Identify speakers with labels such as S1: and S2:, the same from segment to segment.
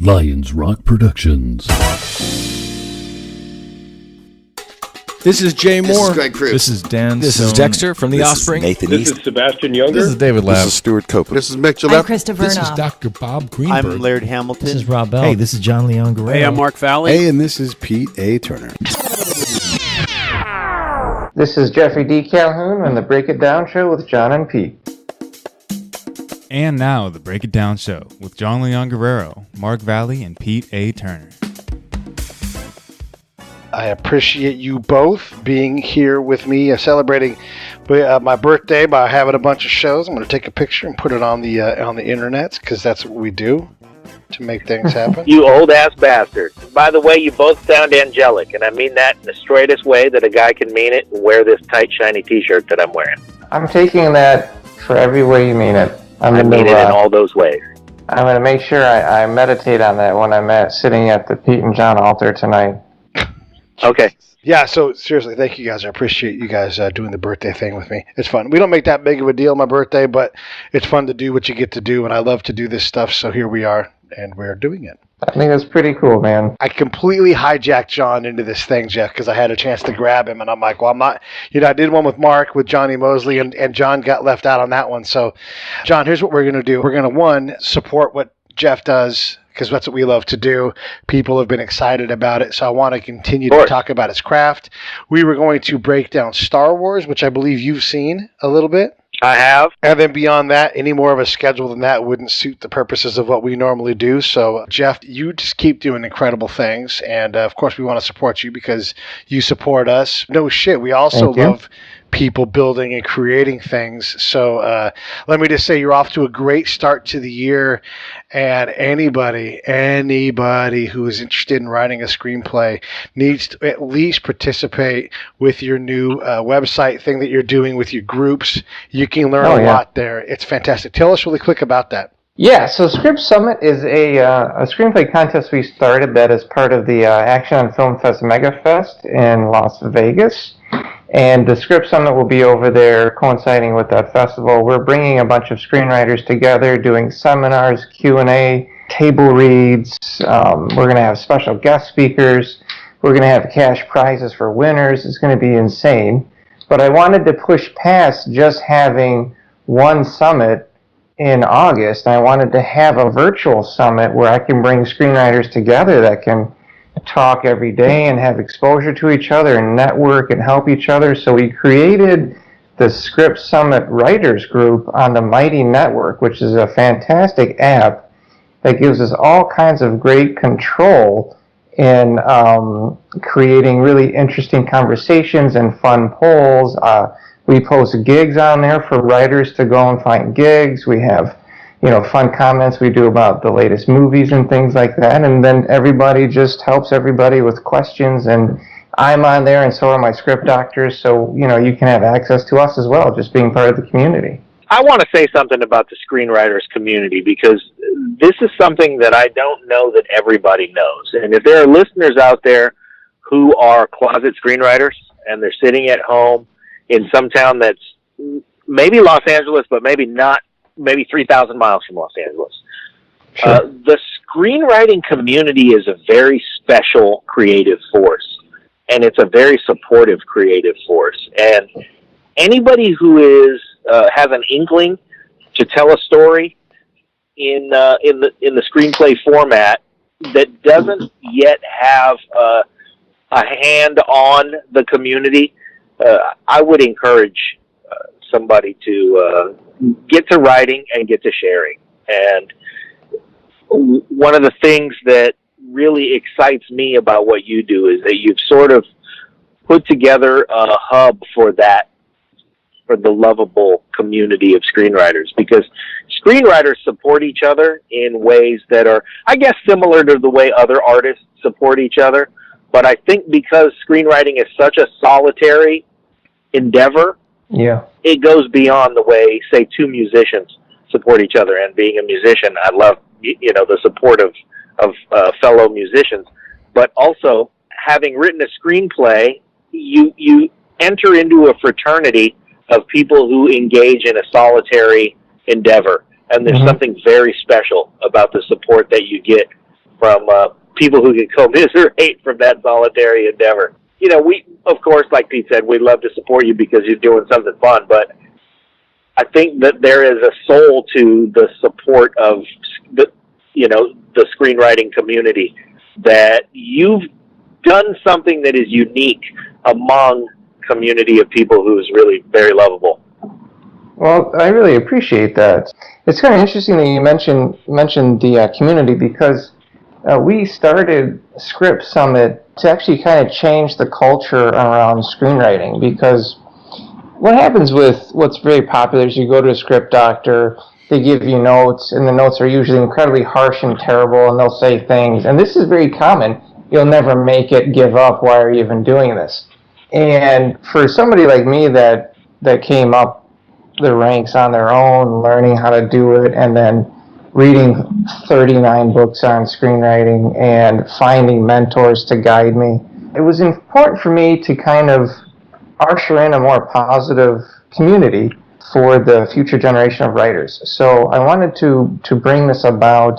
S1: Lions Rock Productions.
S2: This is Jay Moore.
S3: This is Greg Cruz.
S4: This is Dan.
S5: This is Dexter from The Offspring.
S3: Nathan
S6: This
S3: East.
S6: is Sebastian Younger.
S4: This is David Labb.
S3: This is Stuart Copeland.
S2: This is Mick Gillette.
S7: I'm Christopher
S8: This is
S7: Knopf.
S8: Dr. Bob Greenberg.
S9: I'm Laird Hamilton.
S10: This is Rob Bell.
S11: Hey, this is John Leon Guerrero.
S9: Hey, I'm Mark Valley.
S12: Hey, and this is Pete A. Turner.
S13: This is Geoffrey D Calhoun on the Break It Down Show with Jon and Pete.
S14: And now, the Break It Down Show with John Leon Guerrero, Mark Valley, and Pete A. Turner.
S2: I appreciate you both being here with me, celebrating my birthday by having a bunch of shows. I'm going to take a picture and put it on the internet because that's what we do to make things happen.
S15: You old-ass bastard. By the way, you both sound angelic, and I mean that in the straightest way that a guy can mean it and wear this tight, shiny T-shirt that I'm wearing.
S13: I'm taking that for every way you mean it.
S15: I mean it in all those ways.
S13: I'm going to make sure I meditate on that when I'm sitting at the Pete and John altar tonight.
S15: Okay.
S2: Yeah, so seriously, thank you guys. I appreciate you guys doing the birthday thing with me. It's fun. We don't make that big of a deal on my birthday, but it's fun to do what you get to do, and I love to do this stuff, so here we are, and we're doing it.
S13: I think that's pretty cool, man.
S2: I completely hijacked John into this thing, Jeff, because I had a chance to grab him, and I'm like, well, I'm not, I did one with Mark, with Johnny Mosley, and John got left out on that one. So, John, here's what we're going to do. We're going to, one, support what Jeff does, because that's what we love to do. People have been excited about it, so I want to continue to talk about his craft. We were going to break down Star Wars, which I believe you've seen a little bit.
S15: I have.
S2: And then beyond that, any more of a schedule than that wouldn't suit the purposes of what we normally do. So, Jeff, you just keep doing incredible things. And, of course, we want to support you because you support us. No shit, we also love people building and creating things. So let me just say you're off to a great start to the year. And anybody who is interested in writing a screenplay needs to at least participate with your new website thing that you're doing with your groups. You can learn a lot there. It's fantastic. Tell us really quick about that.
S13: Yeah, so Script Summit is a screenplay contest we started that is part of the Action on Film Fest Mega Fest in Las Vegas. And the Script Summit will be over there coinciding with that festival. We're bringing a bunch of screenwriters together, doing seminars, Q&A, table reads. We're going to have special guest speakers. We're going to have cash prizes for winners. It's going to be insane. But I wanted to push past just having one summit in August. I wanted to have a virtual summit where I can bring screenwriters together that can talk every day and have exposure to each other and network and help each other. So we created the Script Summit Writers Group on the Mighty Network, which is a fantastic app that gives us all kinds of great control in creating really interesting conversations and fun polls. We post gigs on there for writers to go and find gigs. We have fun comments we do about the latest movies and things like that. And then everybody just helps everybody with questions. And I'm on there and so are my script doctors. So, you can have access to us as well, just being part of the community.
S15: I want to say something about the screenwriters community because this is something that I don't know that everybody knows. And if there are listeners out there who are closet screenwriters and they're sitting at home in some town that's maybe Los Angeles, but maybe not, maybe 3,000 miles from Los Angeles. Sure. The screenwriting community is a very special creative force, and it's a very supportive creative force. And anybody who has an inkling to tell a story in the screenplay format that doesn't yet have a hand on the community, I would encourage somebody to get to writing and get to sharing. And one of the things that really excites me about what you do is that you've sort of put together a hub for the lovable community of screenwriters, because screenwriters support each other in ways that are, I guess, similar to the way other artists support each other. But I think because screenwriting is such a solitary endeavor, it goes beyond the way, say, two musicians support each other. And being a musician, I love, the support of fellow musicians. But also, having written a screenplay, you enter into a fraternity of people who engage in a solitary endeavor. And there's something very special about the support that you get from people who can commiserate from that solitary endeavor. We, of course, like Pete said, we'd love to support you because you're doing something fun, but I think that there is a soul to the support of the screenwriting community, that you've done something that is unique among community of people who is really very lovable.
S13: Well, I really appreciate that. It's kind of interesting that you mentioned the community, because we started Script Summit to actually kind of change the culture around screenwriting, because what happens with what's very popular is you go to a script doctor, they give you notes, and the notes are usually incredibly harsh and terrible, and they'll say things, and this is very common. You'll never make it, give up, why are you even doing this? And for somebody like me that came up the ranks on their own, learning how to do it, and then reading 39 books on screenwriting and finding mentors to guide me, it was important for me to kind of usher in a more positive community for the future generation of writers. So I wanted to bring this about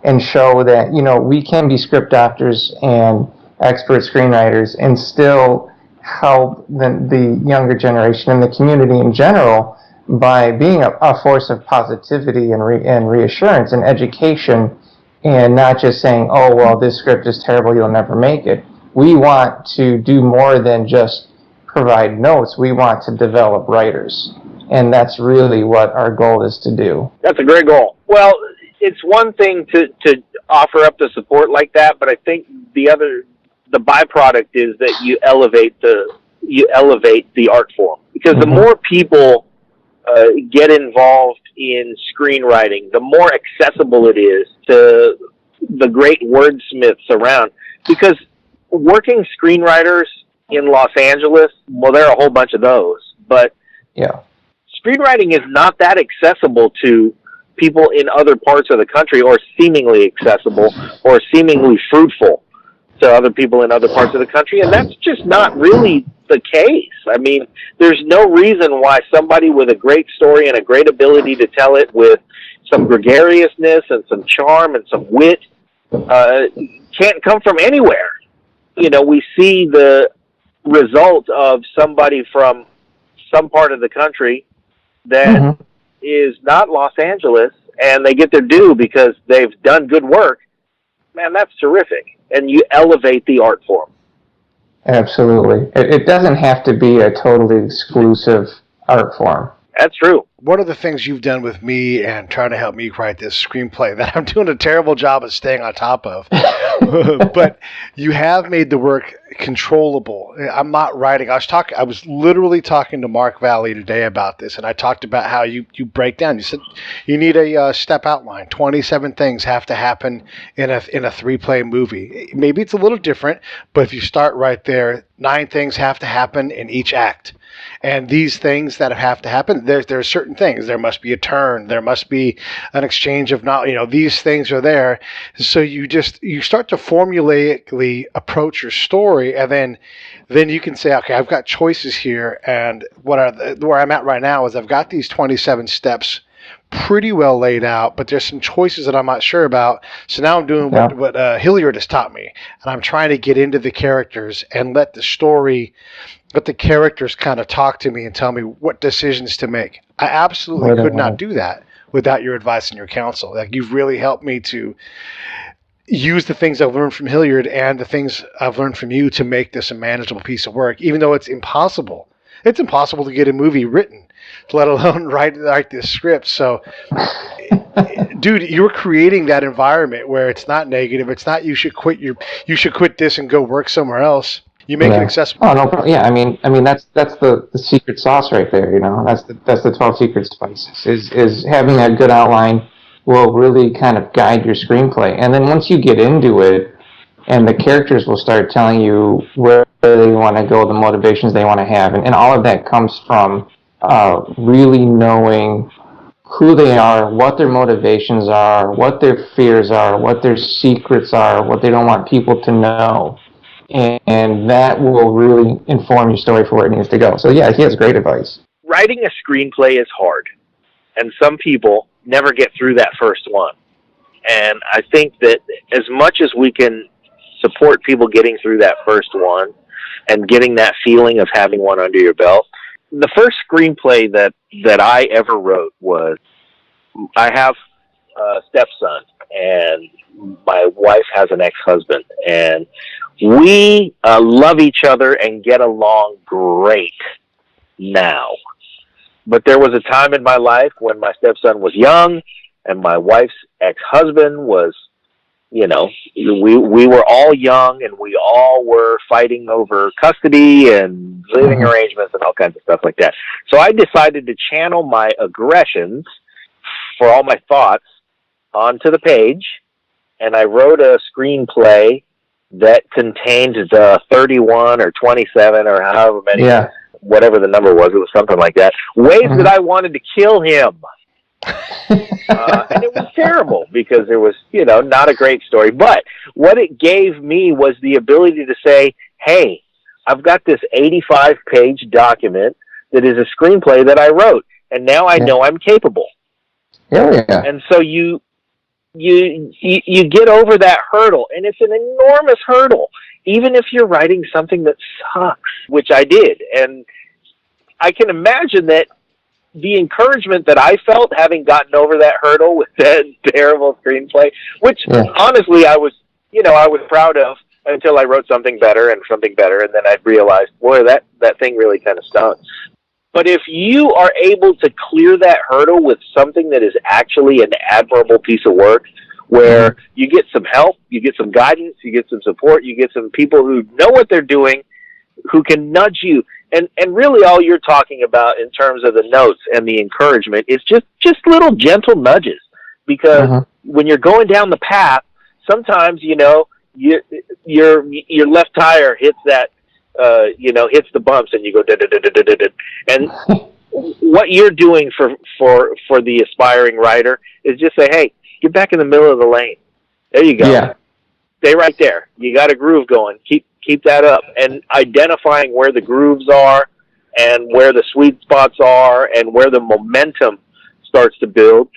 S13: and show that, we can be script doctors and expert screenwriters and still help the younger generation and the community in general by being a force of positivity and reassurance and education, and not just saying, oh, well, this script is terrible, you'll never make it. We want to do more than just provide notes. We want to develop writers. And that's really what our goal is to do.
S15: That's a great goal. Well, it's one thing to offer up the support like that, but I think the byproduct is that you elevate the art form. Because the more people get involved in screenwriting, the more accessible it is to the great wordsmiths around. Because working screenwriters in Los Angeles, well, there are a whole bunch of those, but
S13: yeah,
S15: screenwriting is not that accessible to people in other parts of the country, or seemingly accessible or seemingly fruitful to other people in other parts of the country, and that's just not really the case. I mean, there's no reason why somebody with a great story and a great ability to tell it with some gregariousness and some charm and some wit can't come from anywhere. We see the result of somebody from some part of the country that is not Los Angeles, and they get their due because they've done good work. Man, that's terrific. And you elevate the art form.
S13: Absolutely. It doesn't have to be a totally exclusive art form.
S15: That's true.
S2: One of the things you've done with me and trying to help me write this screenplay that I'm doing a terrible job of staying on top of, but you have made the work controllable. I'm not writing. I was literally talking to Mark Valley today about this, and I talked about how you break down. You said you need a step outline. 27 things have to happen in a 3-play movie. Maybe it's a little different, but if you start right there, 9 things have to happen in each act. And these things that have to happen, there are certain things. There must be a turn. There must be an exchange of knowledge. These things are there. So you start to formulaically approach your story, and then you can say, okay, I've got choices here. And where I'm at right now is I've got these 27 steps pretty well laid out, but there's some choices that I'm not sure about. So now I'm doing what Hilliard has taught me, and I'm trying to get into the characters and let the characters kind of talk to me and tell me what decisions to make. I absolutely could not do that without your advice and your counsel. Like, you've really helped me to use the things I've learned from Hilliard and the things I've learned from you to make this a manageable piece of work, even though it's impossible. It's impossible to get a movie written, let alone write this script. So, dude, you're creating that environment where it's not negative. It's not you should quit this and go work somewhere else. You make it accessible.
S13: Oh no problem. Yeah, I mean that's the secret sauce right there. That's the 12 secret spices. Is having a good outline will really kind of guide your screenplay, and then once you get into it, and the characters will start telling you where they want to go, the motivations they want to have, and all of that comes from really knowing who they are, what their motivations are, what their fears are, what their secrets are, what they don't want people to know. And that will really inform your story for where it needs to go. So yeah, he has great advice.
S15: Writing a screenplay is hard, and some people never get through that first one. And I think that as much as we can support people getting through that first one and getting that feeling of having one under your belt, the first screenplay that I ever wrote was, I have a stepson, and my wife has an ex-husband, and we love each other and get along great now. But there was a time in my life when my stepson was young and my wife's ex-husband was, you know, we were all young and we all were fighting over custody and living arrangements and all kinds of stuff like that. So I decided to channel my aggressions for all my thoughts onto the page, and I wrote a screenplay that contained the 31 or 27 or however many, whatever the number was, it was something like that, ways that I wanted to kill him. And it was terrible because there was, you know, not a great story. But what it gave me was the ability to say, hey, I've got this 85-page document that is a screenplay that I wrote, and now I know I'm capable. And so you get over that hurdle, and it's an enormous hurdle, even if you're writing something that sucks, which I did. And I can imagine that the encouragement that I felt having gotten over that hurdle with that terrible screenplay, which honestly I was proud of until I wrote something better, and then I realized, boy, that thing really kind of stunk. But if you are able to clear that hurdle with something that is actually an admirable piece of work, where you get some help, you get some guidance, you get some support, you get some people who know what they're doing, who can nudge you, and really all you're talking about in terms of the notes and the encouragement is just little gentle nudges. Because when you're going down the path, sometimes, you know, your left tire hits that, hits the bumps, and you go da da da da da da. And what you're doing for the aspiring writer is just say, hey, get back in the middle of the lane. There you go. Yeah. Stay right there. You got a groove going. Keep that up. And identifying where the grooves are and where the sweet spots are and where the momentum starts to build.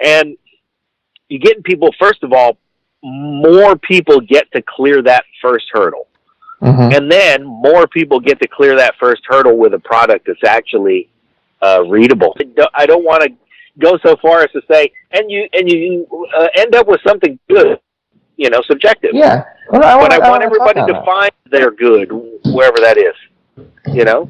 S15: And you're getting people, first of all, more people get to clear that first hurdle. And then more people get to clear that first hurdle with a product that's actually readable. I don't want to go so far as to say, and you end up with something good, you know, subjective. Yeah. Well, I want everybody to find they're good, wherever that is, you know?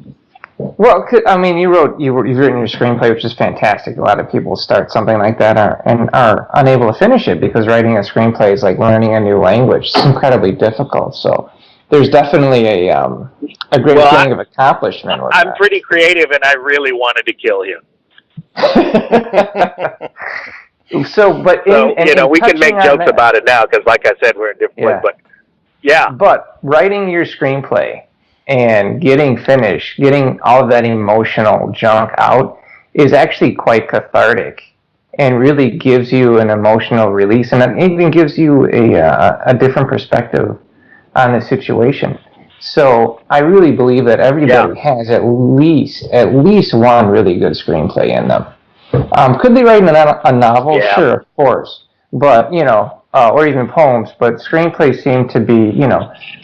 S13: Well, I mean, you've written your screenplay, which is fantastic. A lot of people start something like that and are unable to finish it because writing a screenplay is like learning a new language. It's incredibly difficult. So there's definitely a great feeling of accomplishment.
S15: I'm pretty creative, and I really wanted to kill him.
S13: But
S15: we can make jokes about it now because, like I said, we're in different places. But
S13: But writing your screenplay and getting finished, getting all of that emotional junk out, is actually quite cathartic, and really gives you an emotional release, and it even gives you a different perspective on the situation. So I really believe that everybody has at least one really good screenplay in them. Could they write a novel? Yeah. Sure, of course. But, or even poems, but screenplays seem to be,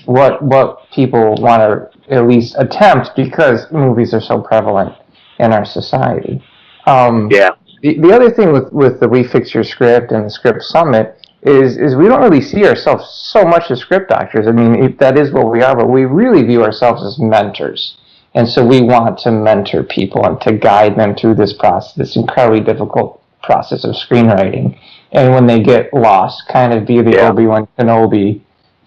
S13: what people want to at least attempt because movies are so prevalent in our society. The other thing with the Refix Your Script and the Script Summit is we don't really see ourselves so much as script doctors. I mean, that is what we are, but we really view ourselves as mentors. And so we want to mentor people and to guide them through this process, this incredibly difficult process of screenwriting. And when they get lost, kind of be the Obi-Wan Kenobi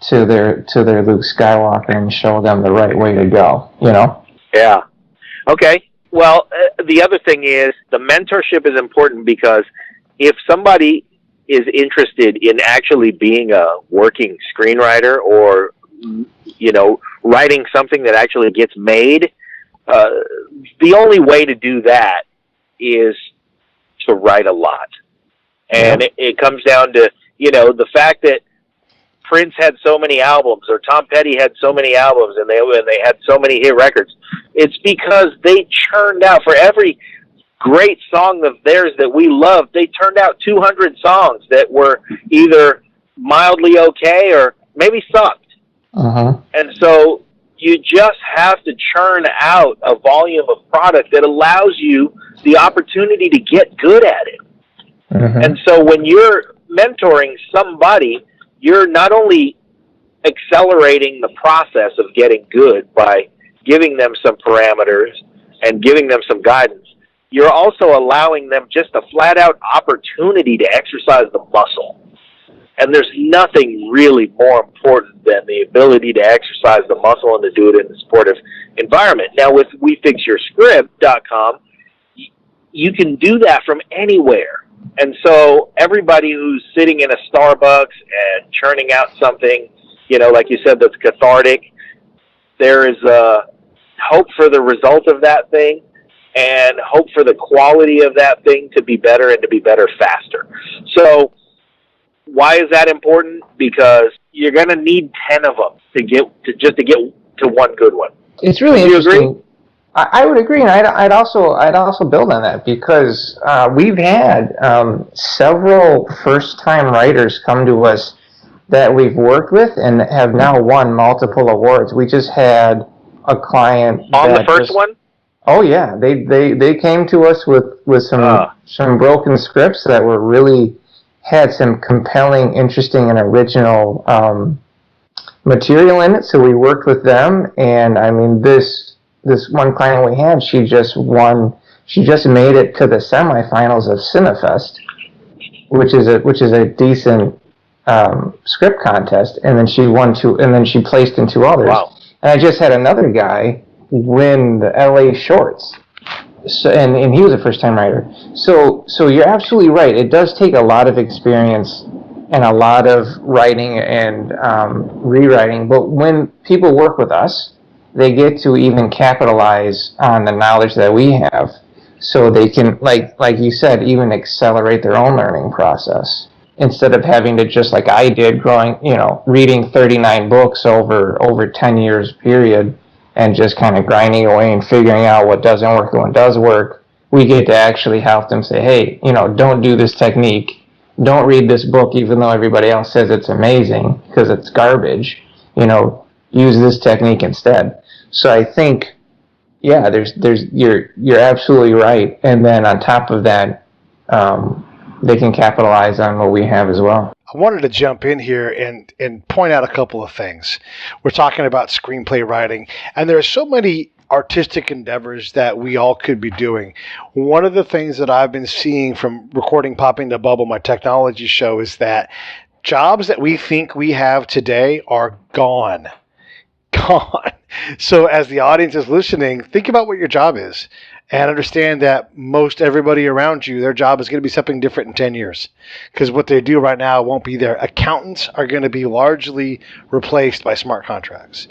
S13: to their Luke Skywalker and show them the right way to go, you know?
S15: Yeah. Okay. Well, the other thing is the mentorship is important because if somebody is interested in actually being a working screenwriter or, writing something that actually gets made, the only way to do that is to write a lot. And it comes down to, the fact that Prince had so many albums or Tom Petty had so many albums and they had so many hit records. It's because they churned out for every great song of theirs that we loved, they turned out 200 songs that were either mildly okay or maybe sucked. And so you just have to churn out a volume of product that allows you the opportunity to get good at it. And so when you're mentoring somebody, you're not only accelerating the process of getting good by giving them some parameters and giving them some guidance, you're also allowing them just a flat-out opportunity to exercise the muscle. And there's nothing really more important than the ability to exercise the muscle and to do it in a supportive environment. Now, with WeFixYourScript.com, you can do that from anywhere. And so everybody who's sitting in a Starbucks and churning out something, you know, like you said, that's cathartic, there is hope for the result of that thing and hope for the quality of that thing to be better and to be better faster. So why is that important? Because you're going to need 10 of them to get to one good one.
S13: It's really interesting.
S15: Do you agree?
S13: I would agree, and I'd also build on that, because we've had several first-time writers come to us that we've worked with and have now won multiple awards. We just had a client
S15: on the first one.
S13: Oh yeah, they came to us with some broken scripts that were really had some compelling, interesting, and original material in it. So we worked with them, and I mean this one client we had, she just made it to the semifinals of Cinefest, which is a decent script contest, and then she placed in 2 others.
S15: Wow.
S13: And I just had another guy win the LA Shorts. So, and he was a first-time writer. So you're absolutely right. It does take a lot of experience and a lot of writing and rewriting. But when people work with us, they get to even capitalize on the knowledge that we have, so they can, like you said, even accelerate their own learning process instead of having to, just like I did, reading 39 books over 10 years period, and just kind of grinding away and figuring out what doesn't work and what does work. We get to actually help them say, hey, don't do this technique. Don't read this book even though everybody else says it's amazing, because it's garbage. Use this technique instead. So I think, yeah, you're absolutely right. And then on top of that, they can capitalize on what we have as well.
S2: I wanted to jump in here and point out a couple of things. We're talking about screenplay writing, and there are so many artistic endeavors that we all could be doing. One of the things that I've been seeing from recording Popping the Bubble, my technology show, is that jobs that we think we have today are gone. So as the audience is listening, think about what your job is and understand that most everybody around you, their job is going to be something different in 10 years, because what they do right now won't be there. Accountants are going to be largely replaced by smart contracts.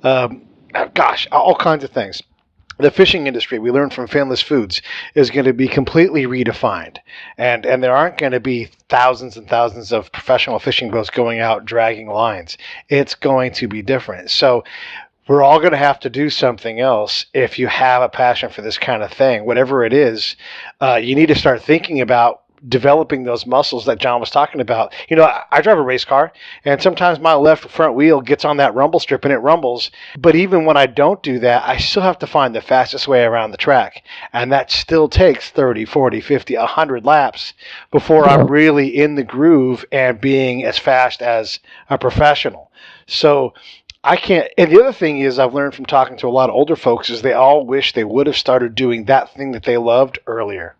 S2: All kinds of things. The fishing industry, we learned from Famous Foods, is going to be completely redefined. And there aren't going to be thousands and thousands of professional fishing boats going out dragging lines. It's going to be different. So we're all going to have to do something else. If you have a passion for this kind of thing, whatever it is, you need to start thinking about developing those muscles that Jon was talking about. I drive a race car, and sometimes my left front wheel gets on that rumble strip and it rumbles. But even when I don't do that, I still have to find the fastest way around the track. And that still takes 30, 40, 50, 100 laps before I'm really in the groove and being as fast as a professional. So I can't. And the other thing is, I've learned from talking to a lot of older folks, is they all wish they would have started doing that thing that they loved earlier.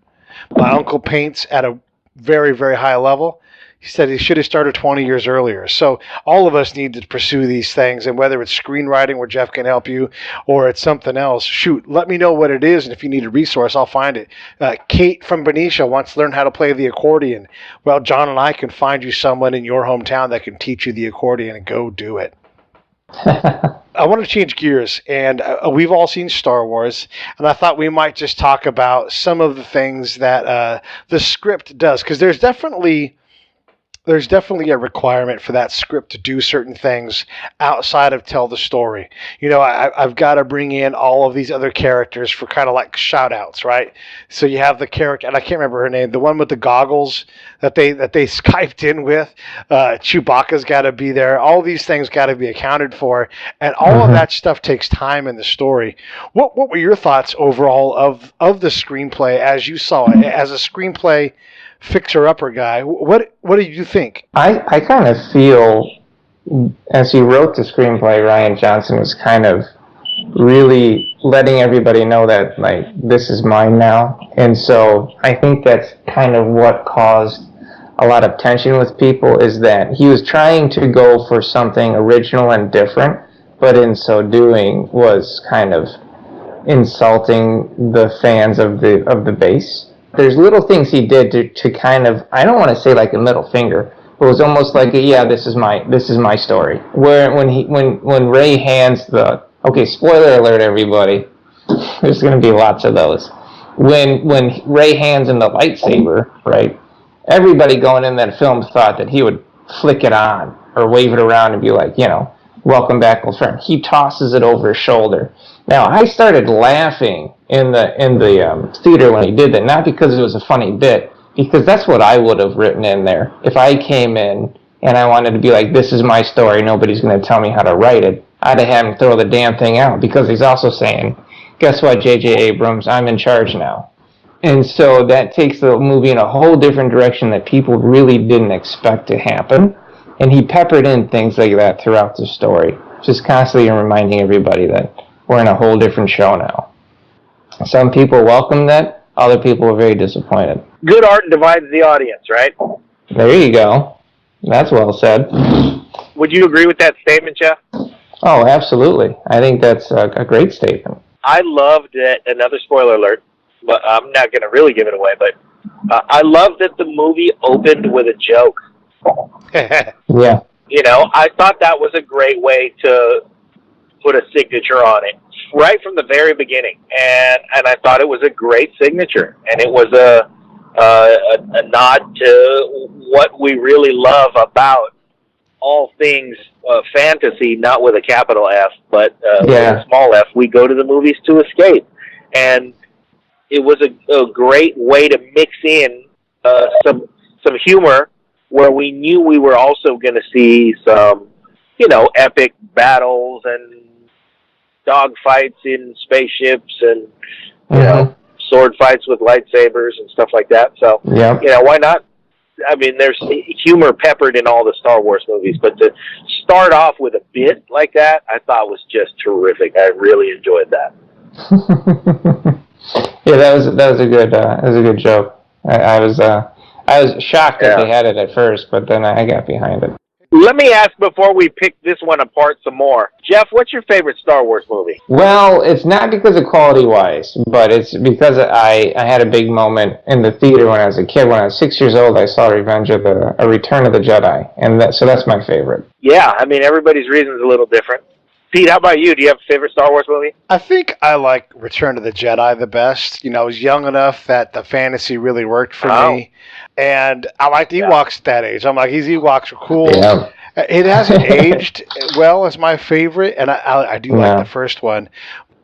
S2: My uncle paints at a very, very high level. He said he should have started 20 years earlier. So all of us need to pursue these things. And whether it's screenwriting where Jeff can help you, or it's something else, shoot, let me know what it is. And if you need a resource, I'll find it. Kate from Benicia wants to learn how to play the accordion. Well, Jon and I can find you someone in your hometown that can teach you the accordion, and go do it. I want to change gears, and we've all seen Star Wars, and I thought we might just talk about some of the things that the script does, because there's definitely there's definitely a requirement for that script to do certain things outside of tell the story. I've got to bring in all of these other characters for kind of like shout outs, right? So you have the character, and I can't remember her name, the one with the goggles that they Skyped in with. Chewbacca's got to be there. All these things got to be accounted for, and all of that stuff takes time in the story. What were your thoughts overall of the screenplay as you saw it, as a screenplay fixer-upper guy? What do you think?
S13: I kind of feel, as he wrote the screenplay, Rian Johnson was kind of really letting everybody know that, like, this is mine now. And so I think that's kind of what caused a lot of tension with people, is that he was trying to go for something original and different, but in so doing was kind of insulting the fans of the base. There's little things he did to kind of, I don't want to say like a middle finger, but it was almost like, yeah, this is my story. Where when Ray hands the, okay, spoiler alert, everybody, there's going to be lots of those. When Ray hands him the lightsaber, right, everybody going in that film thought that he would flick it on or wave it around and be like, welcome back, old friend. He tosses it over his shoulder. Now, I started laughing in the theater when he did that, not because it was a funny bit, because that's what I would have written in there. If I came in and I wanted to be like, this is my story, nobody's going to tell me how to write it, I'd have had him throw the damn thing out, because he's also saying, guess what, J.J. Abrams, I'm in charge now. And so that takes the movie in a whole different direction that people really didn't expect to happen. And he peppered in things like that throughout the story, just constantly reminding everybody that we're in a whole different show now. Some people welcomed that, other people were very disappointed.
S15: Good art divides the audience, right?
S13: There you go. That's well said.
S15: Would you agree with that statement, Jeff?
S13: Oh, absolutely. I think that's a great statement.
S15: I loved that, another spoiler alert, but I'm not going to really give it away, but I love that the movie opened with a joke.
S13: Yeah.
S15: I thought that was a great way to put a signature on it right from the very beginning, and I thought it was a great signature, and it was a nod to what we really love about all things fantasy, not with a capital F, but with a small f. We go to the movies to escape, and it was a great way to mix in some humor, where we knew we were also going to see some, epic battles and dog fights in spaceships and, sword fights with lightsabers and stuff like that. So, why not? I mean, there's humor peppered in all the Star Wars movies, but to start off with a bit like that, I thought was just terrific. I really enjoyed that.
S13: Yeah, that was a good joke. I was shocked that they had it at first, but then I got behind it.
S15: Let me ask before we pick this one apart some more. Jeff, what's your favorite Star Wars movie?
S13: Well, it's not because of quality-wise, but it's because I had a big moment in the theater when I was a kid. When I was 6 years old, I saw Return of the Jedi, and so that's my favorite.
S15: Yeah, I mean, everybody's reason is a little different. Pete, how about you? Do you have a favorite Star Wars movie?
S2: I think I like Return of the Jedi the best. I was young enough that the fantasy really worked for me. And I liked Ewoks at that age. I'm like, these Ewoks are cool. Yeah. It hasn't aged well as my favorite, and I do like the first one.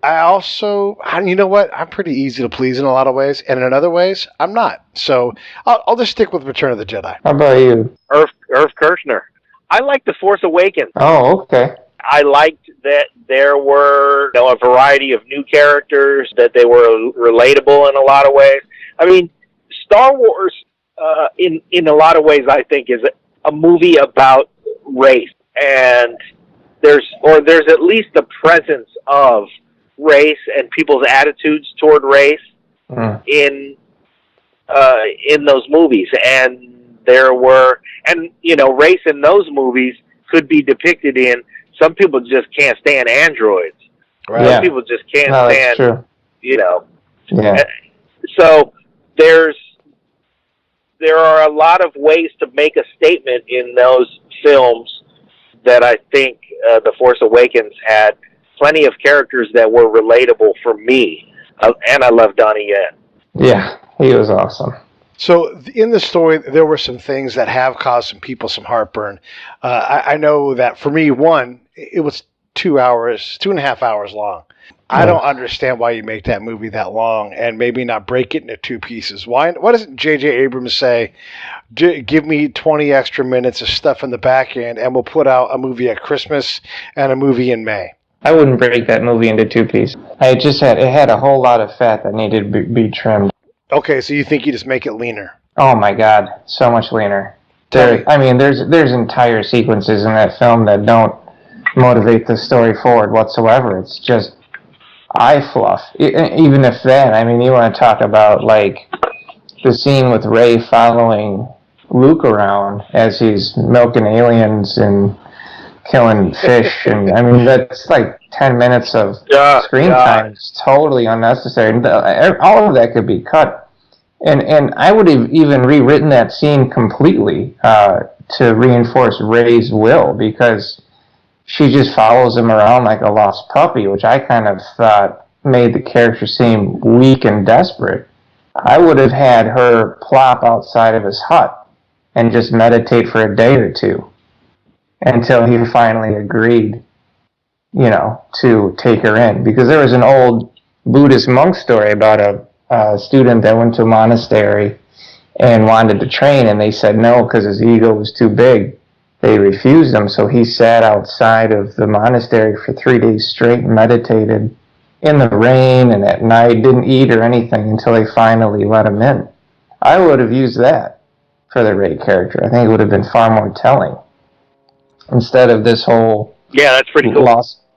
S2: I also, you know what? I'm pretty easy to please in a lot of ways, and in other ways, I'm not. So I'll just stick with Return of the Jedi.
S13: How about you?
S15: Irv Kirchner. I like The Force Awakens.
S13: Oh, okay.
S15: I liked that there were a variety of new characters, that they were relatable in a lot of ways. I mean, Star Wars, in a lot of ways, I think, is a movie about race. And there's at least the presence of race and people's attitudes toward race in those movies. And there were, race in those movies could be depicted in, some people just can't stand androids. Right. Some people just can't stand, Yeah. So there are a lot of ways to make a statement in those films that I think The Force Awakens had plenty of characters that were relatable for me. And I love Donnie Yen.
S13: Yeah, he was awesome.
S2: So in the story, there were some things that have caused some people some heartburn. I know that for me, one, it was 2.5 hours long. I don't understand why you make that movie that long and maybe not break it into two pieces. Why doesn't J.J. Abrams say, give me 20 extra minutes of stuff in the back end and we'll put out a movie at Christmas and a movie in May?
S13: I wouldn't break that movie into two pieces. It had a whole lot of fat that needed to be trimmed.
S2: Okay, so you think you just make it leaner?
S13: Oh my God, so much leaner. There's entire sequences in that film that don't motivate the story forward whatsoever. It's just eye fluff. Even if that, I mean, you want to talk about like the scene with Ray following Luke around as he's milking aliens and killing fish, and I mean that's like 10 minutes of screen time. It's totally unnecessary. All of that could be cut. And I would have even rewritten that scene completely to reinforce Ray's will, because she just follows him around like a lost puppy, which I kind of thought made the character seem weak and desperate. I would have had her plop outside of his hut and just meditate for a day or two until he finally agreed, to take her in. Because there was an old Buddhist monk story about a student that went to a monastery and wanted to train, and they said no because his ego was too big. They refused him, so he sat outside of the monastery for 3 days straight and meditated in the rain and at night, didn't eat or anything until they finally let him in. I would have used that for the Ray character. I think it would have been far more telling, instead of this whole
S15: that's pretty cool.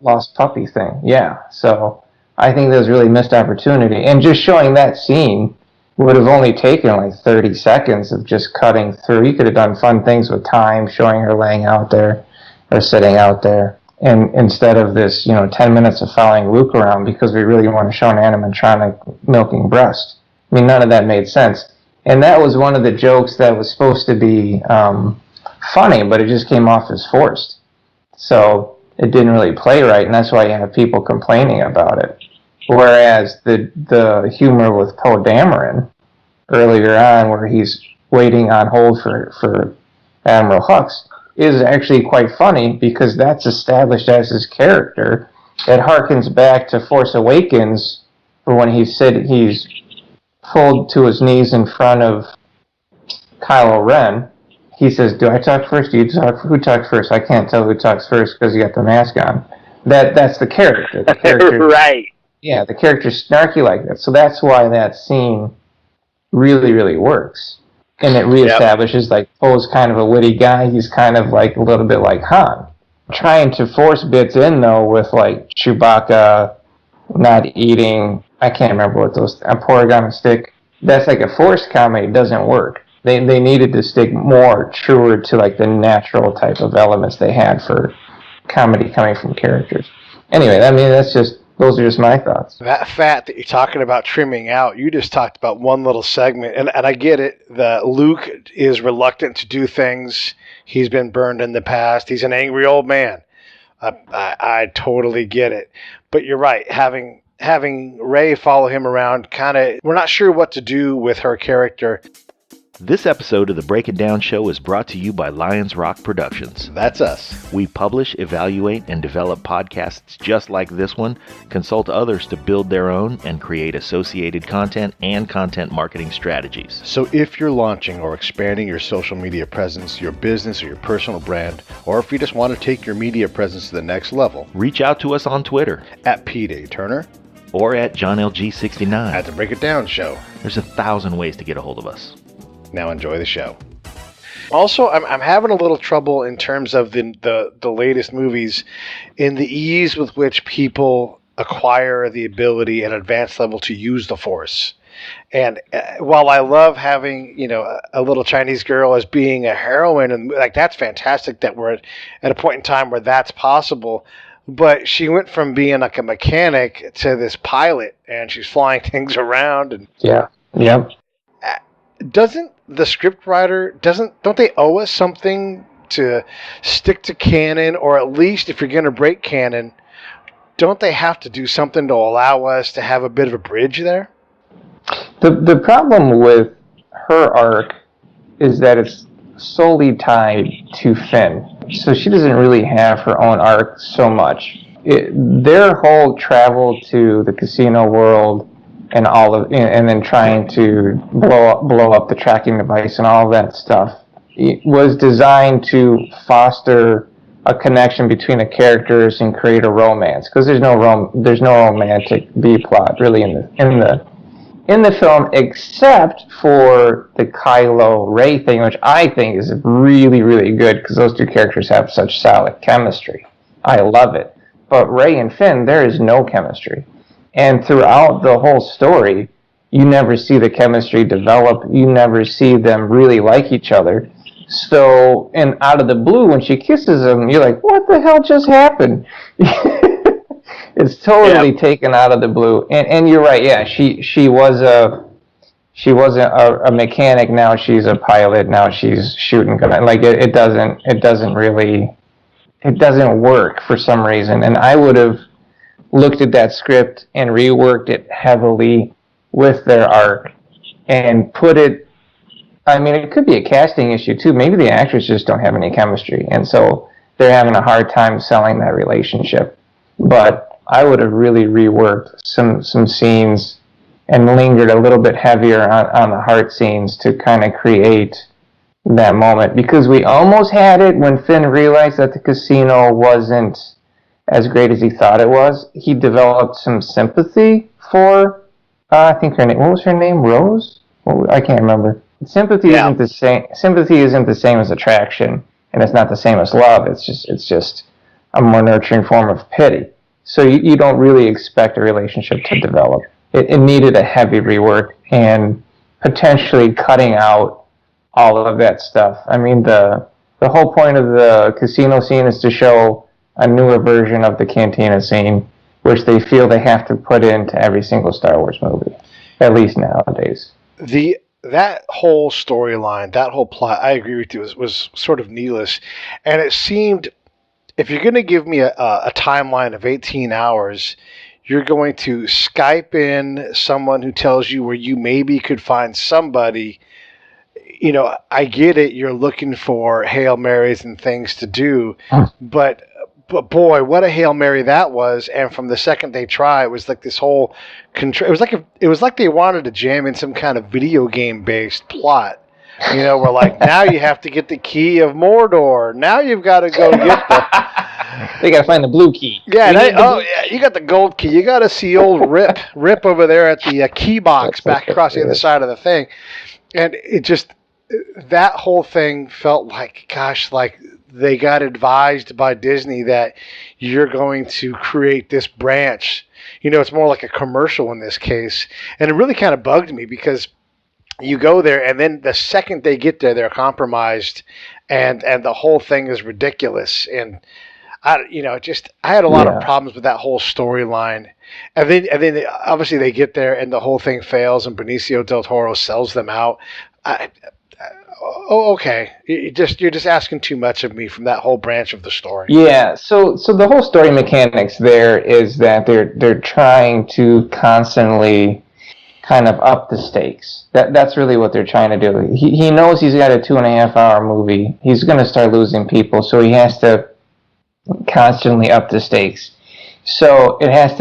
S13: lost puppy thing. Yeah, so I think there's really missed opportunity. And just showing that scene would have only taken like 30 seconds of just cutting through. You could have done fun things with time, showing her laying out there or sitting out there. And instead of this, 10 minutes of following Luke around because we really want to show an animatronic milking breast. I mean, none of that made sense. And that was one of the jokes that was supposed to be funny, but it just came off as forced. So it didn't really play right, and that's why you have people complaining about it. Whereas the humor with Poe Dameron earlier on, where he's waiting on hold for Admiral Hux, is actually quite funny because that's established as his character. It harkens back to Force Awakens, for when he's pulled to his knees in front of Kylo Ren. He says, "Do I talk first? Do you talk? Who talks first? I can't tell who talks first because you got the mask on." That's the character. The character,
S15: right?
S13: Yeah, the character's snarky like that. So that's why that scene really, really works. And it reestablishes, like, Poe's kind of a witty guy. He's kind of like a little bit like Han. Trying to force bits in, though, with, like, Chewbacca not eating, I can't remember what those, a pork on a stick. That's like a forced comedy. It doesn't work. They needed to stick more truer to, like, the natural type of elements they had for comedy coming from characters. Anyway, I mean, those are just my thoughts.
S2: That fat that you're talking about trimming out, you just talked about one little segment, and I get it. Luke is reluctant to do things. He's been burned in the past. He's an angry old man. I totally get it. But you're right. Having Rey follow him around, we're not sure what to do with her character.
S3: This episode of the Break It Down Show is brought to you by Lions Rock Productions.
S2: That's us.
S3: We publish, evaluate, and develop podcasts just like this one, consult others to build their own, and create associated content and content marketing strategies.
S2: So if you're launching or expanding your social media presence, your business or your personal brand, or if you just want to take your media presence to the next level,
S3: reach out to us on Twitter
S2: at Pete A. Turner
S3: or at JohnLG69
S2: at the Break It Down Show.
S3: There's 1,000 ways to get a hold of us.
S2: Now enjoy the show. Also, I'm having a little trouble in terms of the latest movies in the ease with which people acquire the ability at advanced level to use the Force. And while I love having, a little Chinese girl as being a heroine, and like that's fantastic that we're at a point in time where that's possible. But she went from being like a mechanic to this pilot, and she's flying things around. And
S13: Yep.
S2: Doesn't the scriptwriter, don't they owe us something to stick to canon, or at least if you're going to break canon, don't they have to do something to allow us to have a bit of a bridge there?
S13: The problem with her arc is that it's solely tied to Finn. So she doesn't really have her own arc so much. Their whole travel to the casino world and and then trying to blow up the tracking device and all of that stuff, it was designed to foster a connection between the characters and create a romance, because there's no romantic B plot really in the film, except for the Kylo Rey thing, which I think is really, really good because those two characters have such solid chemistry. I love it. But Rey and Finn, there is no chemistry. And throughout the whole story, you never see the chemistry develop. You never see them really like each other. So, and out of the blue, when she kisses him, you're like, what the hell just happened? It's totally taken out of the blue. And you're right, yeah, she was a mechanic, now she's a pilot, now she's shooting. Like, it doesn't work for some reason. And I would have looked at that script and reworked it heavily with their arc and put it, I mean, it could be a casting issue too. Maybe the actors just don't have any chemistry, and so they're having a hard time selling that relationship. But I would have really reworked some scenes and lingered a little bit heavier on the heart scenes to kind of create that moment, because we almost had it when Finn realized that the casino wasn't as great as he thought it was. He developed some sympathy for, I think her name, what was her name? Rose? I can't remember. Sympathy isn't the same. Sympathy isn't the same as attraction, and it's not the same as love. It's just a more nurturing form of pity. So you don't really expect a relationship to develop. It needed a heavy rework and potentially cutting out all of that stuff. I mean, the whole point of the casino scene is to show a newer version of the cantina scene, which they feel they have to put into every single Star Wars movie, at least nowadays.
S2: That whole storyline, that whole plot, I agree with you, was sort of needless. And it seemed, if you're going to give me a timeline of 18 hours, you're going to Skype in someone who tells you where you maybe could find somebody. You know, I get it, you're looking for Hail Marys and things to do, but boy, what a Hail Mary that was! And from the second they try, it was like this whole it was like they wanted to jam in some kind of video game based plot. You know, we're like, now you have to get the key of Mordor. Now you've got to go get
S13: They got to find the blue key.
S2: Yeah, you got the gold key. You got to see old Rip over there at the key box back across the other side of the thing, and it just, that whole thing felt like, gosh, like they got advised by Disney that you're going to create this branch. You know, it's more like a commercial in this case. And it really kind of bugged me, because you go there and then the second they get there, they're compromised and the whole thing is ridiculous. And I had a lot of problems with that whole storyline. And then obviously they get there and the whole thing fails and Benicio del Toro sells them out. Okay. You're just asking too much of me from that whole branch of the story.
S13: Yeah. So the whole story mechanics there is that they're trying to constantly kind of up the stakes. That's really what they're trying to do. He knows he's got a 2.5 hour movie. He's going to start losing people, so he has to constantly up the stakes. So they have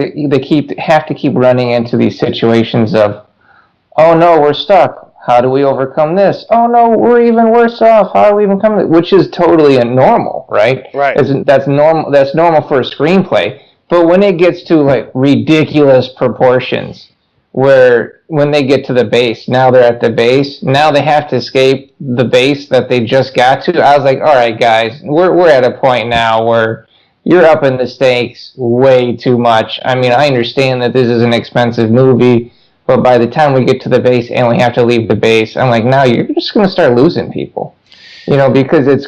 S13: to keep running into these situations of, oh no, we're stuck. How do we overcome this? Oh no, we're even worse off. How do we overcome it? Which is totally normal, right?
S2: Right.
S13: That's normal. That's normal for a screenplay. But when it gets to like ridiculous proportions, where when they get to the base, now they're at the base. Now they have to escape the base that they just got to. I was like, all right, guys, we're at a point now where you're upping the stakes way too much. I mean, I understand that this is an expensive movie. But by the time we get to the base and we have to leave the base, I'm like, now you're just going to start losing people, you know, because it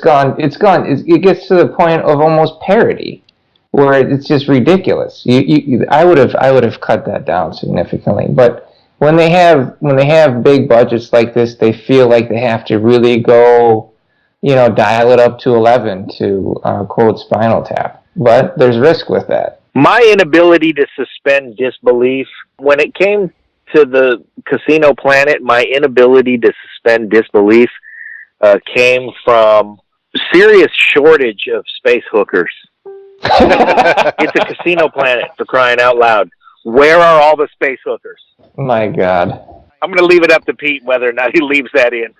S13: gets to the point of almost parody, where it's just ridiculous. I would have cut that down significantly. But when they have big budgets like this, they feel like they have to really go, you know, dial it up to 11 to quote Spinal Tap. But there's risk with that.
S15: My inability to suspend disbelief when it came to the Casino Planet, my inability to suspend disbelief came from serious shortage of space hookers. It's a Casino Planet, for crying out loud. Where are all the space hookers?
S13: My God.
S15: I'm going to leave it up to Pete whether or not he leaves that in.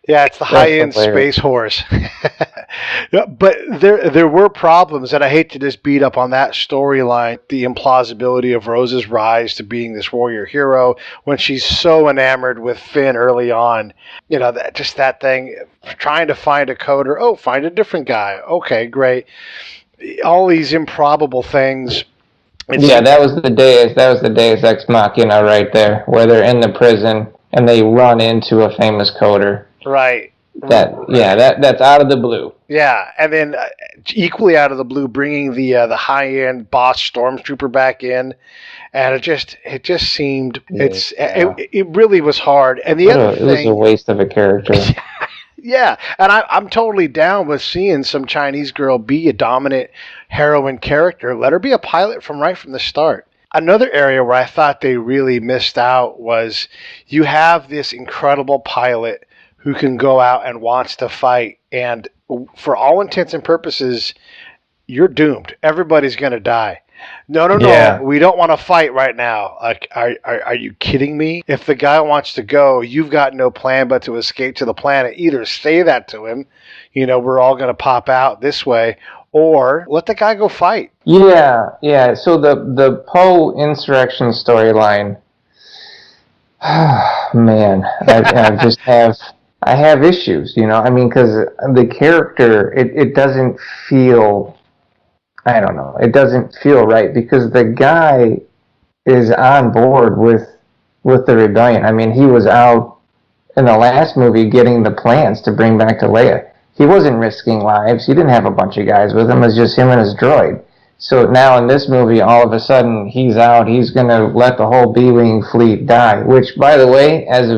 S2: Yeah, it's the high-end space horse. Yeah, but there were problems, and I hate to just beat up on that storyline, the implausibility of Rose's rise to being this warrior hero when she's so enamored with Finn early on. You know, that thing, trying to find a coder. Oh, find a different guy. Okay, great. All these improbable things.
S13: That was the Deus Ex Machina right there, where they're in the prison and they run into a famous coder.
S2: Right.
S13: That's out of the blue.
S2: Yeah, and then equally out of the blue, bringing the high-end boss stormtrooper back in, and it just seemed it really was hard. And the other thing,
S13: it was a waste of a character.
S2: Yeah, and I'm totally down with seeing some Chinese girl be a dominant heroine character. Let her be a pilot from the start. Another area where I thought they really missed out was you have this incredible pilot who can go out and wants to fight, and for all intents and purposes, you're doomed. Everybody's going to die. No, we don't want to fight right now. Like, are you kidding me? If the guy wants to go, you've got no plan but to escape to the planet. Either say that to him, we're all going to pop out this way, or let the guy go fight.
S13: Yeah. So the Poe insurrection storyline, man, I have issues, because the character, it doesn't feel, I don't know, it doesn't feel right, because the guy is on board with the rebellion. I mean, he was out in the last movie getting the plans to bring back to Leia. He wasn't risking lives. He didn't have a bunch of guys with him. It was just him and his droid. So now in this movie, all of a sudden, he's out. He's going to let the whole B-Wing fleet die, which, by the way, as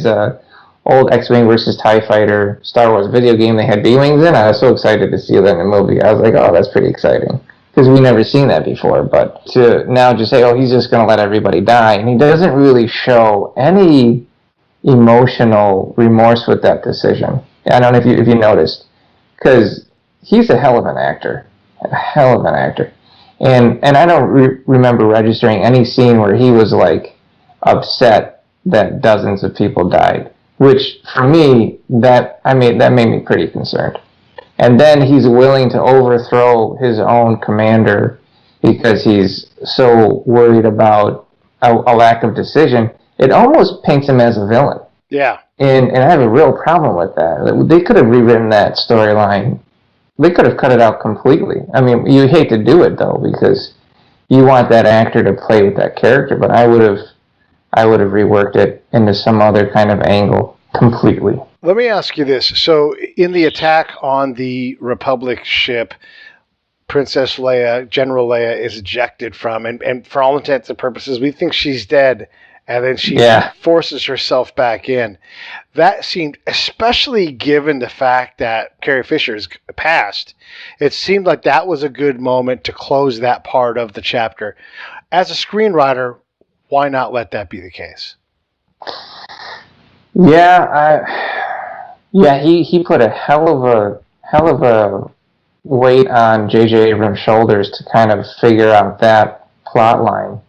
S13: a old X-Wing versus TIE Fighter Star Wars video game, they had B-Wings in. I was so excited to see that in the movie. I was like, oh, that's pretty exciting, because we've never seen that before. But to now just say, oh, he's just going to let everybody die, and he doesn't really show any emotional remorse with that decision. I don't know if you noticed, because he's a hell of an actor. And I don't remember registering any scene where he was, like, upset that dozens of people died. Which, for me, that made me pretty concerned. And then he's willing to overthrow his own commander because he's so worried about a lack of decision. It almost paints him as a villain.
S2: Yeah.
S13: And I have a real problem with that. They could have rewritten that storyline. They could have cut it out completely. I mean, you hate to do it, though, because you want that actor to play with that character, but I would have reworked it into some other kind of angle completely.
S2: Let me ask you this. So in the attack on the Republic ship, Princess Leia, General Leia, is ejected from, and for all intents and purposes, we think she's dead, and then she forces herself back in. That seemed, especially given the fact that Carrie Fisher's passed, it seemed like that was a good moment to close that part of the chapter. As a screenwriter, why not let that be the case?
S13: He put a hell of a weight on J.J. Abrams' shoulders to kind of figure out that plot line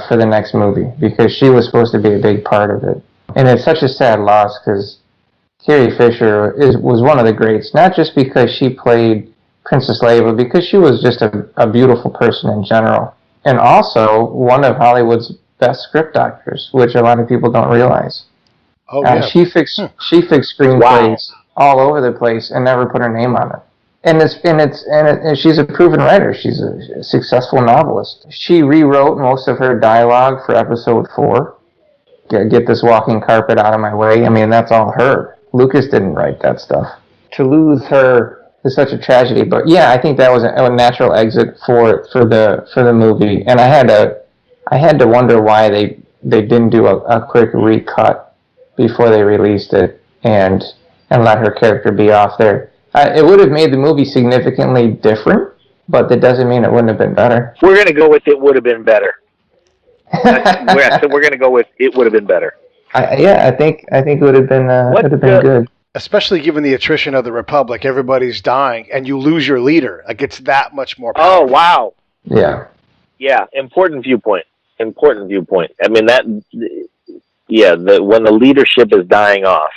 S13: for the next movie, because she was supposed to be a big part of it. And it's such a sad loss, because Carrie Fisher was one of the greats, not just because she played Princess Leia, but because she was just a beautiful person in general. And also one of Hollywood's best script doctors, which a lot of people don't realize. Oh, yeah. She fixed screenplays all over the place and never put her name on it. And she's a proven writer. She's a successful novelist. She rewrote most of her dialogue for episode 4. Get this walking carpet out of my way. I mean, that's all her. Lucas didn't write that stuff. To lose her is such a tragedy. But yeah, I think that was a natural exit for the movie. And I had to wonder why they didn't do a quick recut before they released it and let her character be off there. It would have made the movie significantly different, but that doesn't mean it wouldn't have been better.
S15: We're going to go with it would have been better. We're going to go with it would have been better.
S13: I think it would have been good.
S2: Especially given the attrition of the Republic, everybody's dying, and you lose your leader. Like, it's that much more powerful.
S15: Oh, wow.
S13: Yeah.
S15: Yeah, important viewpoint. I mean, when the leadership is dying off,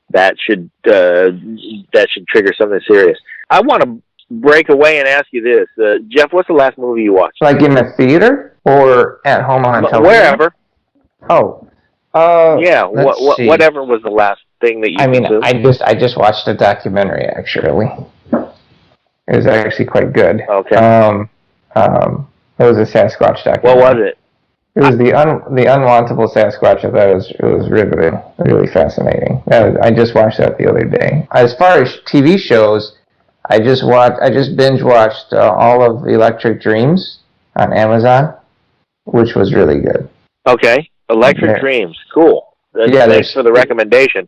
S15: that should trigger something serious. I want to break away and ask you this, Jeff. What's the last movie you watched?
S13: Like in the theater or at home on television?
S15: Wherever.
S13: Oh.
S15: Yeah. Whatever was the last thing that you?
S13: I just watched a documentary. Actually, it was actually quite good.
S15: Okay.
S13: It was a Sasquatch documentary.
S15: What was it?
S13: It was the Unwantable Sasquatch. I thought it was really fascinating. I just watched that the other day. As far as TV shows, I just binge watched all of Electric Dreams on Amazon, which was really good.
S15: Okay, Electric Dreams, cool. Thanks for the recommendation.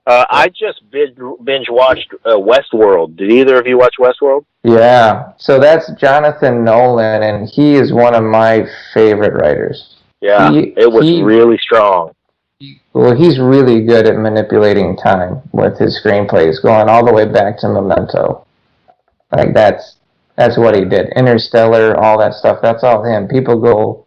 S15: I just binge watched Westworld. Did either of you watch Westworld?
S13: Yeah, so that's Jonathan Nolan, and he is one of my favorite writers.
S15: Yeah, it was really strong.
S13: Well, he's really good at manipulating time with his screenplays, going all the way back to Memento. Like, that's what he did. Interstellar, all that stuff, that's all him. People go,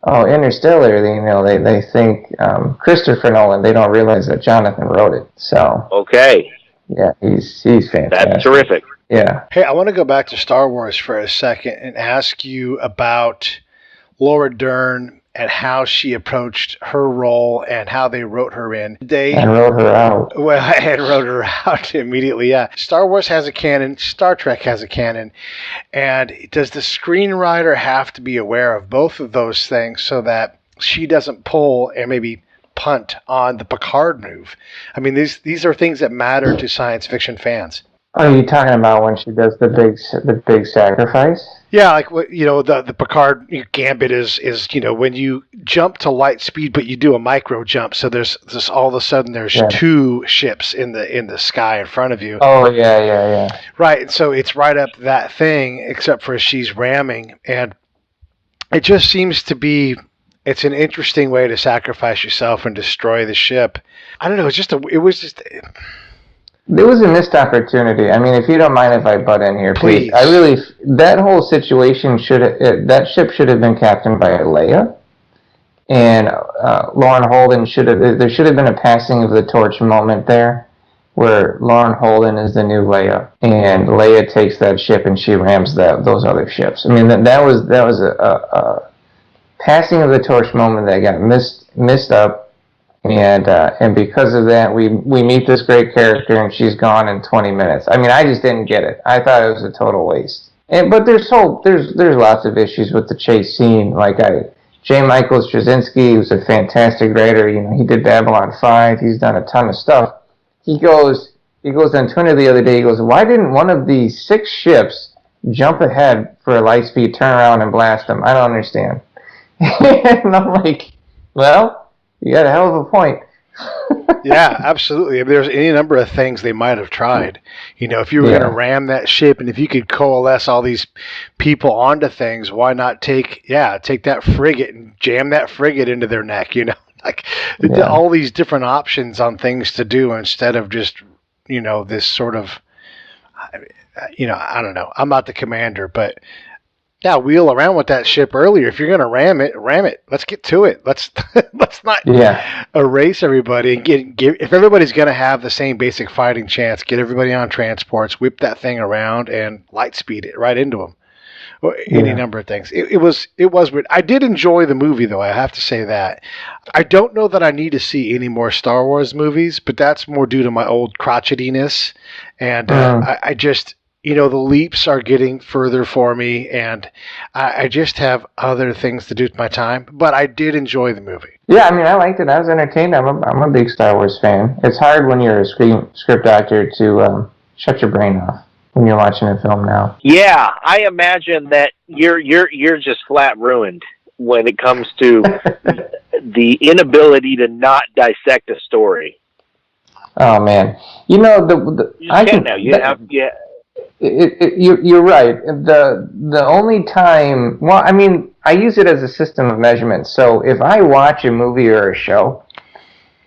S13: oh, Interstellar, they think Christopher Nolan. They don't realize that Jonathan wrote it. So
S15: okay,
S13: yeah, he's fantastic.
S15: That's terrific.
S13: Yeah.
S2: Hey, I want to go back to Star Wars for a second and ask you about Laura Dern and how she approached her role and how they wrote her in.
S13: And wrote her out.
S2: Well, and wrote her out immediately, yeah. Star Wars has a canon. Star Trek has a canon. And does the screenwriter have to be aware of both of those things so that she doesn't pull and maybe punt on the Picard move? I mean, these are things that matter to science fiction fans.
S13: Are you talking about when she does the big sacrifice?
S2: Yeah, like the Picard gambit is when you jump to light speed, but you do a micro jump. So there's all of a sudden there's two ships in the sky in front of you.
S13: Oh yeah.
S2: Right, so it's right up that thing, except for she's ramming, and it just seems to be. It's an interesting way to sacrifice yourself and destroy the ship. I don't know.
S13: There was a missed opportunity. I mean, if you don't mind if I butt in here,
S2: please.
S13: That whole situation that ship should have been captained by Leia, and Lauren Holden there should have been a passing of the torch moment there, where Lauren Holden is the new Leia, and Leia takes that ship and she rams those other ships. I mean, that was a passing of the torch moment that got missed up. And because of that, we meet this great character, and she's gone in 20 minutes. I mean, I just didn't get it. I thought it was a total waste. But there's lots of issues with the chase scene. Like J. Michael Straczynski, who's a fantastic writer. He did Babylon 5. He's done a ton of stuff. He goes on Twitter the other day. He goes, why didn't one of the 6 ships jump ahead for a light speed, turn around, and blast them? I don't understand. And I'm like, well. You got a hell of a point.
S2: Yeah, absolutely. I mean, there's any number of things they might have tried. If you were going to ram that ship, and if you could coalesce all these people onto things, why not take that frigate and jam that frigate into their neck? All these different options on things to do instead of just this sort of I don't know. I'm not the commander, but. Yeah, wheel around with that ship earlier. If you're going to ram it. Let's get to it. Let's not erase everybody. And if everybody's going to have the same basic fighting chance, get everybody on transports, whip that thing around, and light speed it right into them. Or any number of things. It was weird. I did enjoy the movie, though. I have to say that. I don't know that I need to see any more Star Wars movies, but that's more due to my old crotchetiness. And I just... the leaps are getting further for me, and I just have other things to do with my time. But I did enjoy the movie.
S13: Yeah, I mean, I liked it. I was entertained. I'm a big Star Wars fan. It's hard when you're a script actor to shut your brain off when you're watching a film now.
S15: Yeah, I imagine that you're just flat ruined when it comes to the inability to not dissect a story.
S13: Oh man, You're right. The only time, well, I mean, I use it as a system of measurement. So if I watch a movie or a show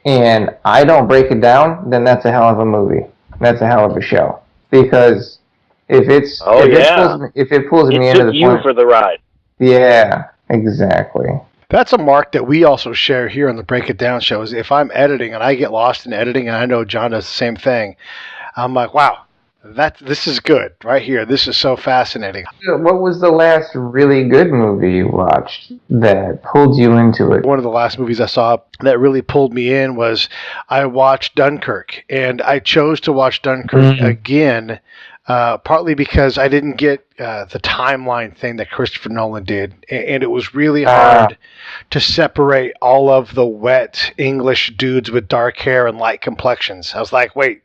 S13: and I don't break it down, then that's a hell of a movie. That's a hell of a show. Because if it pulls me into the
S15: you
S13: point,
S15: for the ride.
S13: yeah, exactly.
S2: That's a mark that we also share here on the Break It Down show. Is if I'm editing and I get lost in editing, and I know John does the same thing, I'm like, wow, this is good right here. This is so fascinating.
S13: What was the last really good movie you watched that pulled you into it?
S2: One of the last movies I saw that really pulled me in was I watched Dunkirk, and I chose to watch Dunkirk again. Partly because I didn't get the timeline thing that Christopher Nolan did, and it was really hard to separate all of the wet English dudes with dark hair and light complexions. I was like, wait.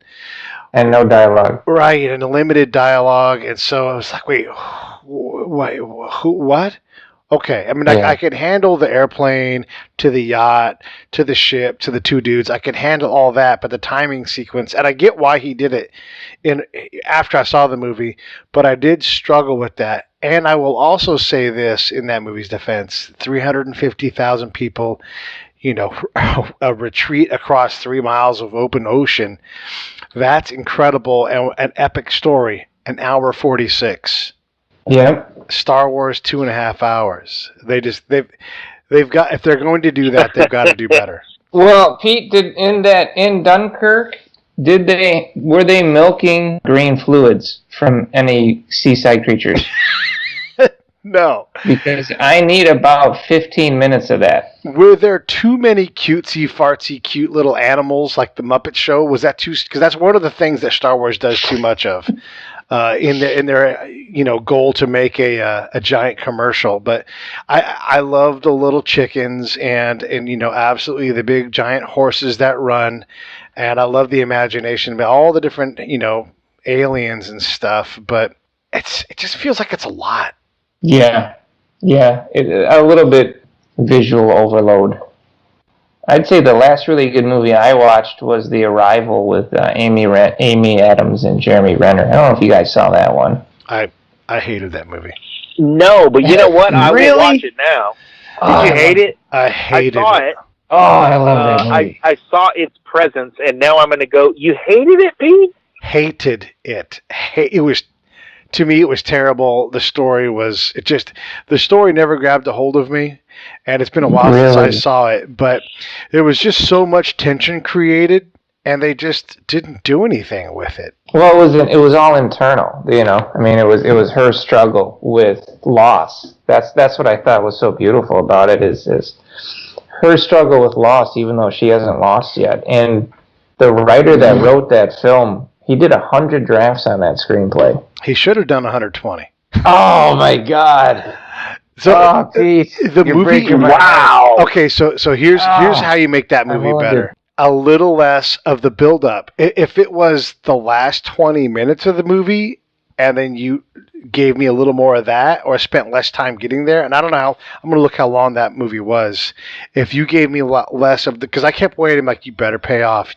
S13: And no dialogue.
S2: Right, and a limited dialogue, and so I was like, wait, who, what? Okay, I mean, yeah. I could handle the airplane, to the yacht, to the ship, to the two dudes. I could handle all that, but the timing sequence, and I get why he did it after I saw the movie, but I did struggle with that. And I will also say this in that movie's defense, 350,000 people, a retreat across 3 miles of open ocean. That's incredible, and an epic story, an hour 46.
S13: Yep.
S2: Star Wars 2.5 hours. They've got, if they're going to do that, they've got to do better.
S13: Well, Pete, in Dunkirk, were they milking green fluids from any seaside creatures?
S2: No.
S13: Because I need about 15 minutes of that.
S2: Were there too many cutesy, fartsy, cute little animals like the Muppet Show? Was that too? Because that's one of the things that Star Wars does too much of. In their goal to make a giant commercial, but I love the little chickens and absolutely the big giant horses that run, and I love the imagination about all the different aliens and stuff. But it just feels like it's a lot.
S13: Yeah, a little bit visual overload. I'd say the last really good movie I watched was The Arrival with Amy Adams and Jeremy Renner. I don't know if you guys saw that one.
S2: I hated that movie.
S15: No, but you know what? I
S13: Really?
S15: will watch it now. Did you hate it?
S2: I hated it.
S15: I saw it.
S13: Oh, I love that movie.
S15: I saw its presence, and now I'm going to go, you hated it, Pete?
S2: Hated it. It was, to me, it was terrible. The story never grabbed a hold of me. And it's been a while since I saw it, but there was just so much tension created, and they just didn't do anything with it.
S13: Well, it was all internal, I mean, it was her struggle with loss. That's what I thought was so beautiful about it is her struggle with loss, even though she hasn't lost yet. And the writer that wrote that film, he did 100 drafts on that screenplay.
S2: He should have done 120.
S13: Oh my God.
S2: So
S13: Pete,
S2: the movie.
S15: Wow.
S2: Okay, so here's how you make that movie better. A little less of the build-up. If it was the last 20 minutes of the movie, and then you gave me a little more of that, or spent less time getting there, and I don't know how. I'm gonna look how long that movie was. If you gave me a lot less of because I kept waiting, like, you better pay off,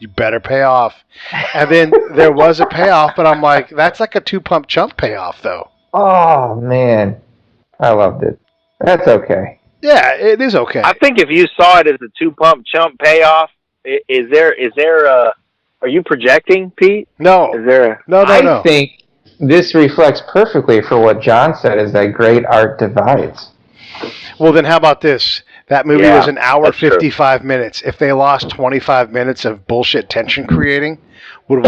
S2: and then there was a payoff, but I'm like, that's like a 2-pump chump payoff, though.
S13: Oh man, I loved it. That's okay.
S2: Yeah, it is okay.
S15: I think if you saw it as a 2-pump chump payoff, is there are you projecting, Pete?
S2: No.
S15: Is there
S2: No.
S13: I think this reflects perfectly for what John said is that great art divides.
S2: Well, then how about this? That movie was an hour 55
S15: true.
S2: minutes. If they lost 25 minutes of bullshit tension creating, would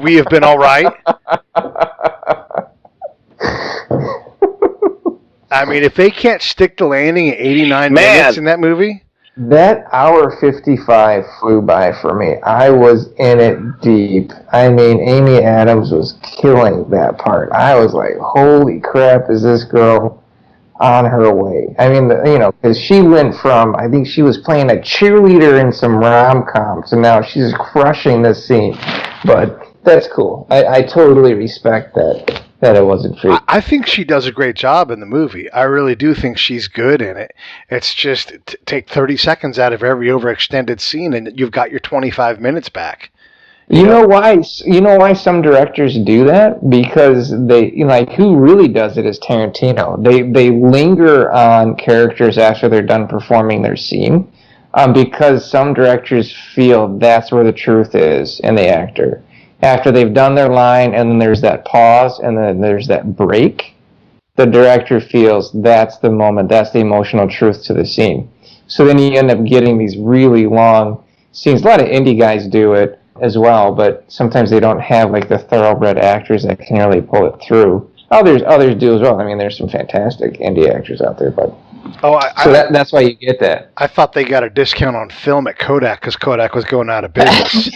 S2: we have been all right? I mean, if they can't stick the landing at 89 minutes in that movie.
S13: That hour 55 flew by for me. I was in it deep. I mean, Amy Adams was killing that part. I was like, holy crap, is this girl on her way? I mean, because she went from, I think she was playing a cheerleader in some rom-coms, and now she's crushing this scene. But that's cool. I totally respect that it wasn't true.
S2: I think she does a great job in the movie. I really do think she's good in it. It's just take 30 seconds out of every overextended scene, and you've got your 25 minutes back.
S13: You know why? You know why some directors do that? Because they, like, who really does it is Tarantino. They linger on characters after they're done performing their scene, because some directors feel that's where the truth is in the actor. After they've done their line, and then there's that pause, and then there's that break. The director feels that's the moment, that's the emotional truth to the scene. So then you end up getting these really long scenes. A lot of indie guys do it as well, but sometimes they don't have like the thoroughbred actors that can really pull it through. Others do as well. I mean, there's some fantastic indie actors out there, but that's why you get that.
S2: I thought they got a discount on film at Kodak because Kodak was going out of business.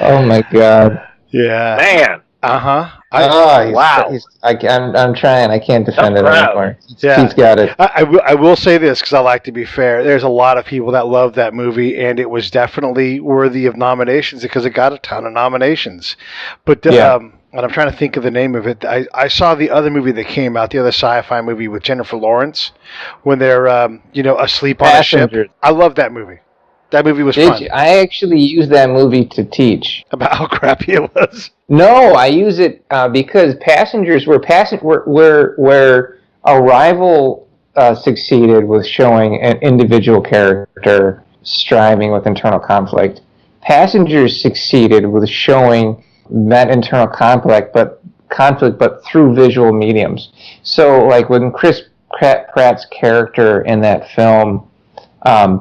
S13: Oh my God!
S2: Yeah,
S15: man.
S2: Wow.
S13: I'm trying. I can't defend it anymore.
S2: Yeah.
S13: He's got it.
S2: I will say this because I like to be fair. There's a lot of people that love that movie, and it was definitely worthy of nominations because it got a ton of nominations. But and I'm trying to think of the name of it. I saw the other movie that came out, the other sci-fi movie with Jennifer Lawrence, when they're asleep on a ship. I love that movie. That movie was fun.
S13: I actually used that movie to teach
S2: about how crappy it was.
S13: No, I use it because Passengers where Arrival succeeded with showing an individual character striving with internal conflict. Passengers succeeded with showing that internal conflict, but through visual mediums. So, like when Chris Pratt's character in that film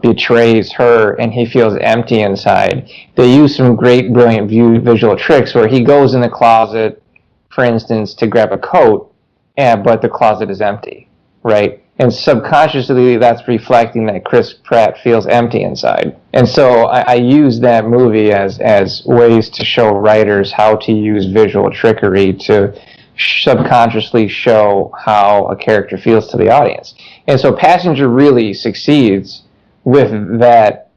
S13: betrays her and he feels empty inside, they use some great, brilliant visual tricks where he goes in the closet, for instance, to grab a coat, but the closet is empty, right? And subconsciously, that's reflecting that Chris Pratt feels empty inside. And so I use that movie as ways to show writers how to use visual trickery to subconsciously show how a character feels to the audience. And so Passenger really succeeds with that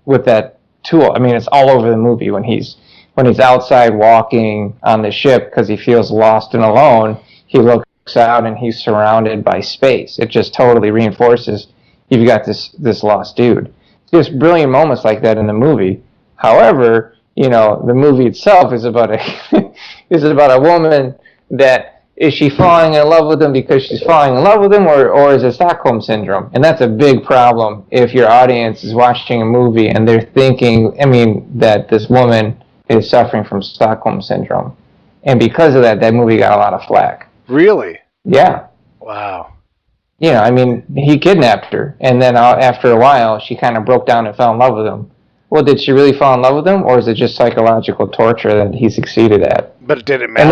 S13: tool. I mean, it's all over the movie when he's outside walking on the ship because he feels lost and alone. He looks out and he's surrounded by space. It just totally reinforces you've got this lost dude. Just brilliant moments like that in the movie. However, the movie itself is about a woman that, is she falling in love with him because she's falling in love with him, or is it Stockholm Syndrome? And that's a big problem if your audience is watching a movie and they're thinking, that this woman is suffering from Stockholm Syndrome. And because of that movie got a lot of flack.
S2: Really?
S13: Yeah.
S2: Wow.
S13: He kidnapped her, and then after a while, she kind of broke down and fell in love with him. Well, did she really fall in love with him, or is it just psychological torture that he succeeded at?
S2: But it didn't matter.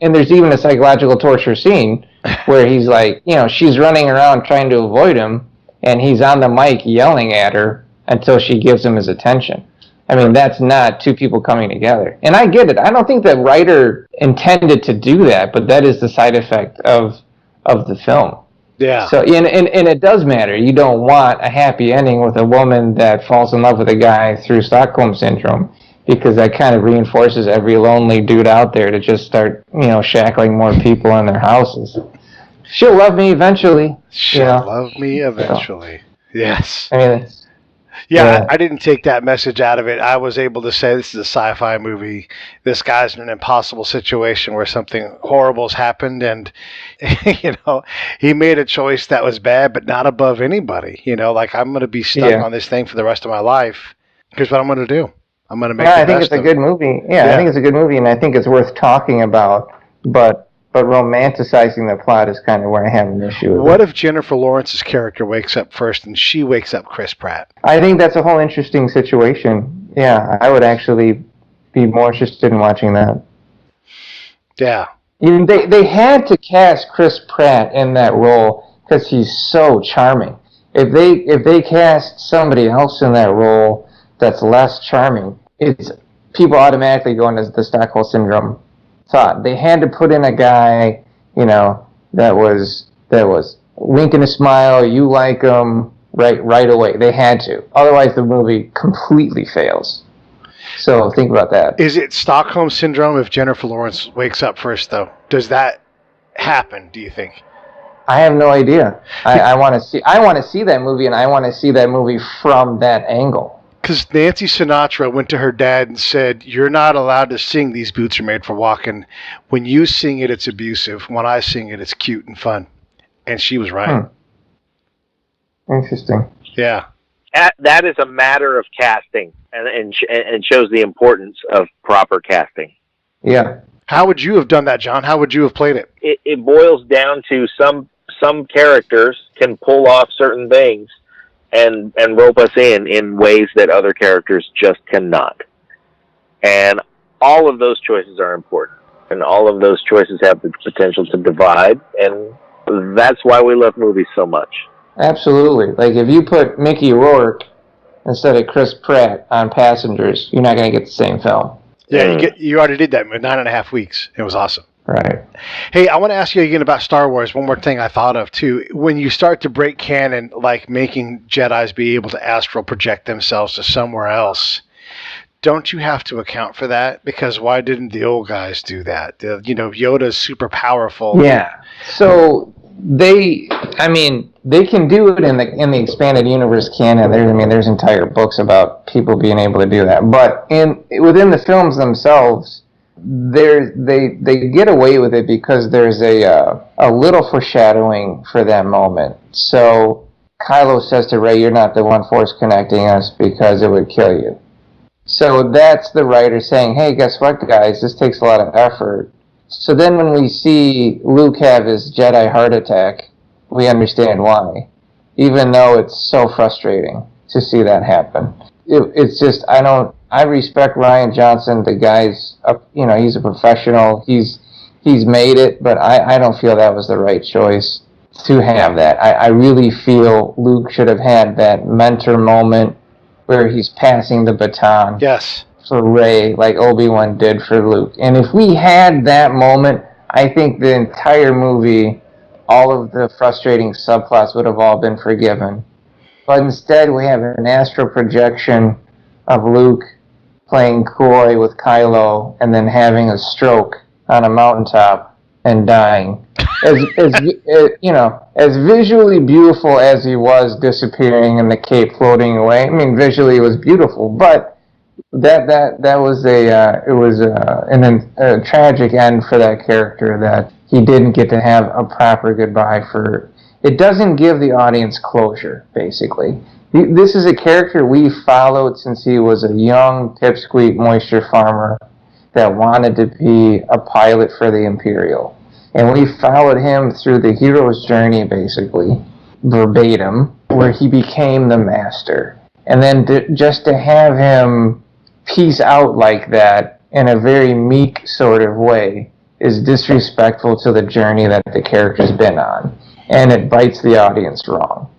S13: And there's even a psychological torture scene where he's like, she's running around trying to avoid him, and he's on the mic yelling at her until she gives him his attention. That's not two people coming together. And I get it. I don't think the writer intended to do that, but that is the side effect of the film.
S2: Yeah.
S13: So, and it does matter. You don't want a happy ending with a woman that falls in love with a guy through Stockholm Syndrome, because that kind of reinforces every lonely dude out there to just start, shackling more people in their houses. She'll love me eventually.
S2: She'll love me eventually. So, yes.
S13: Yeah.
S2: I didn't take that message out of it. I was able to say this is a sci-fi movie. This guy's in an impossible situation where something horrible's happened, and he made a choice that was bad, but not above anybody. Like, I'm going to be stuck on this thing for the rest of my life. Here's what I'm going to do. I'm going to make the best of it.
S13: I think it's a good movie. I think it's a good movie, and I think it's worth talking about. But romanticizing the plot is kind of where I have an issue with
S2: What if Jennifer Lawrence's character wakes up first and she wakes up Chris Pratt?
S13: I think that's a whole interesting situation. Yeah, I would actually be more interested in watching that.
S2: Yeah.
S13: They had to cast Chris Pratt in that role because he's so charming. If they cast somebody else in that role that's less charming, it's people automatically go into the Stockholm Syndrome thought. They had to put in a guy, that was winking a smile, you like him right away. They had to. Otherwise, the movie completely fails. So think about that.
S2: Is it Stockholm Syndrome if Jennifer Lawrence wakes up first, though? Does that happen, do you think?
S13: I have no idea. I want to see that movie, and I want to see that movie from that angle.
S2: Because Nancy Sinatra went to her dad and said, "You're not allowed to sing 'These Boots Are Made for Walking.' When you sing it, it's abusive. When I sing it, it's cute and fun." And she was right.
S13: Interesting.
S2: Yeah.
S15: That is a matter of casting, and shows the importance of proper casting.
S13: Yeah.
S2: How would you have done that, John? How would you have played it?
S15: It boils down to some characters can pull off certain things and rope us in ways that other characters just cannot. And all of those choices are important. And all of those choices have the potential to divide. And that's why we love movies so much.
S13: Absolutely. Like, if you put Mickey Rourke instead of Chris Pratt on Passengers, you're not going to get the same film.
S2: Yeah, you already did that in 9.5 weeks. It was awesome.
S13: Right.
S2: Hey, I want to ask you again about Star Wars. One more thing I thought of, too. When you start to break canon, like making Jedis be able to astral project themselves to somewhere else, don't you have to account for that? Because why didn't the old guys do that? Yoda's super powerful.
S13: Yeah. So they can do it in the expanded universe canon. There's entire books about people being able to do that. But within the films themselves, they get away with it because there's a little foreshadowing for that moment. So Kylo says to Rey, "You're not the one force connecting us because it would kill you." So that's the writer saying, "Hey, guess what, guys? This takes a lot of effort." So then when we see Luke have his Jedi heart attack, we understand why, even though it's so frustrating to see that happen. It's just, I respect Rian Johnson. The guy's, he's a professional. He's made it, but I don't feel that was the right choice to have that. I really feel Luke should have had that mentor moment where he's passing the baton.
S2: Yes.
S13: For Rey, like Obi-Wan did for Luke. And if we had that moment, I think the entire movie, all of the frustrating subplots would have all been forgiven. But instead, we have an astral projection of Luke playing coy with Kylo and then having a stroke on a mountaintop and dying. As visually beautiful as he was disappearing and the cape floating away. Visually it was beautiful, but that was a tragic end for that character, that he didn't get to have a proper goodbye for. It doesn't give the audience closure, basically. This is a character we followed since he was a young pipsqueak moisture farmer that wanted to be a pilot for the Imperial. And we followed him through the hero's journey, basically, verbatim, where he became the master. And then just to have him peace out like that in a very meek sort of way is disrespectful to the journey that the character's been on. And it bites the audience wrong.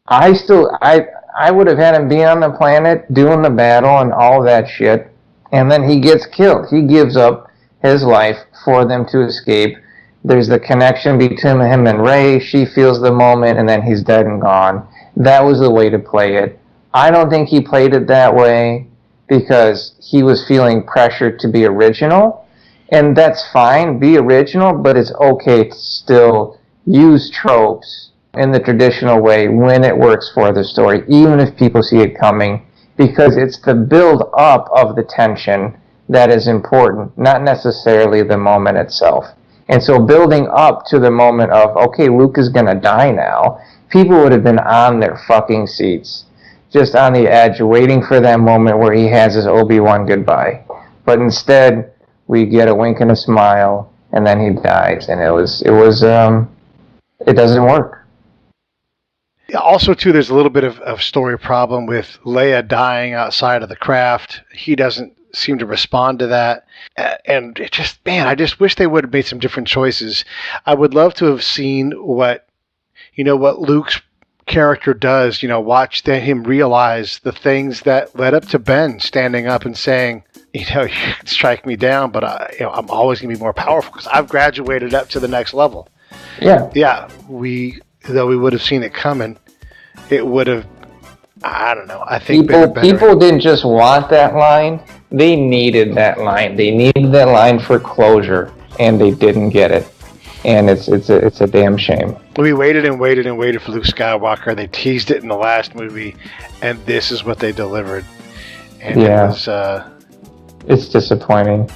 S13: I would have had him be on the planet doing the battle and all that shit, and then he gets killed. He gives up his life for them to escape. There's the connection between him and Rey. She feels the moment, and then he's dead and gone. That was the way to play it. I don't think he played it that way because he was feeling pressured to be original, and that's fine, be original, but it's okay to still use tropes in the traditional way when it works for the story, even if people see it coming, because it's the build up of the tension that is important, not necessarily the moment itself. And so building up to the moment of, okay, Luke is going to die now, people would have been on their fucking seats, just on the edge, waiting for that moment where he has his Obi-Wan goodbye. But instead, we get a wink and a smile, and then he dies, and it doesn't work.
S2: Also, too, there's a little bit of story problem with Leia dying outside of the craft. He doesn't seem to respond to that. And it just, I just wish they would have made some different choices. I would love to have seen what Luke's character does, watch him realize the things that led up to Ben standing up and saying, you can strike me down, but I'm always going to be more powerful because I've graduated up to the next level.
S13: Yeah.
S2: Yeah, though we would have seen it coming, it would have, I don't know, I think
S13: people didn't just want that line, they needed that line. They needed that line for closure, and they didn't get it. And it's a damn shame.
S2: We waited and waited and waited for Luke Skywalker. They teased it in the last movie, and this is what they delivered. And
S13: Yeah.
S2: it was...
S13: It's disappointing.